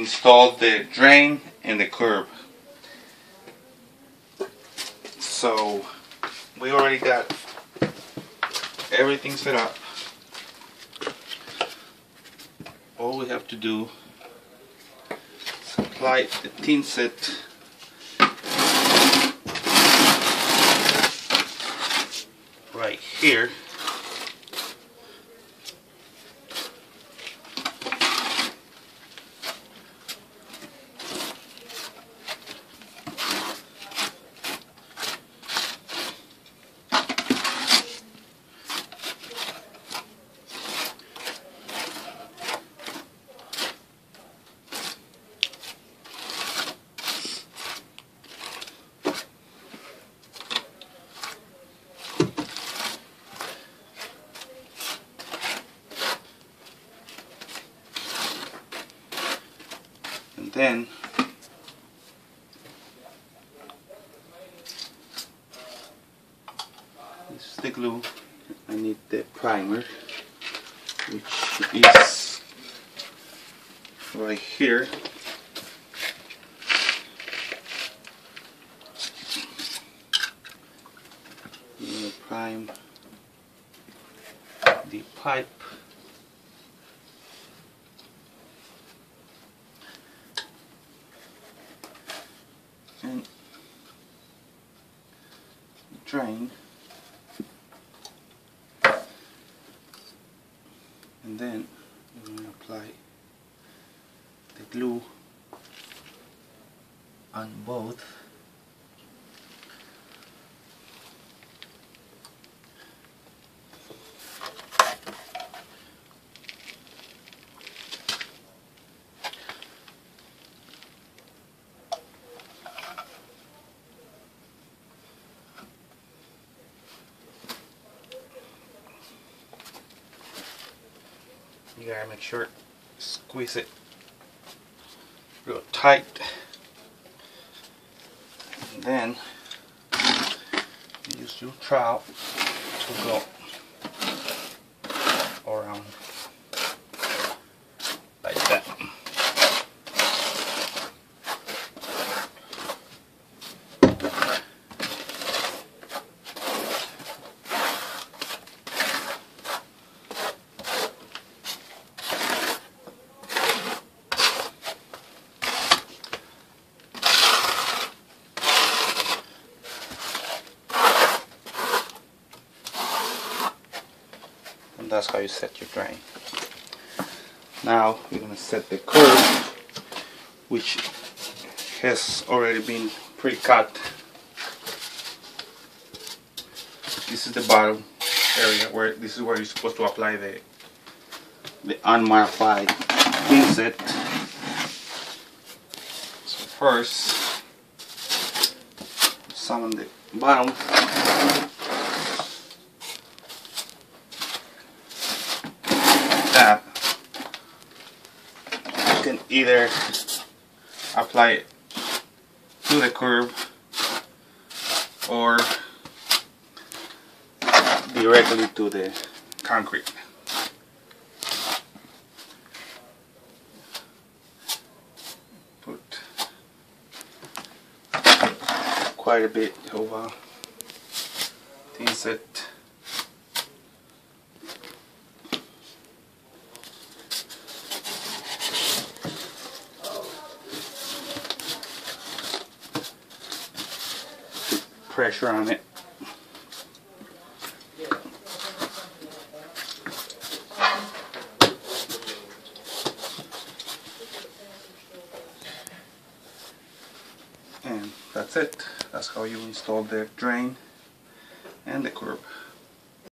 install the drain and the curb. So we already got everything set up. All we have to do is apply the tin set right here. Then this is the glue. I need the primer, which is right here. I'm gonna prime the pipe. And drain, and then we're going to apply the glue on both. You gotta make sure squeeze it real tight, and then use your trowel to go around like that. And that's how you set your drain. Now we're going to set the curb, which has already been pre-cut. This is the bottom area where this is where you're supposed to apply the unmodified pin set. So first, some on the bottom. That you can either apply it to the curb or directly to the concrete. Put quite a bit of tin set. Pressure on it. And that's it. That's how you install the drain and the curb.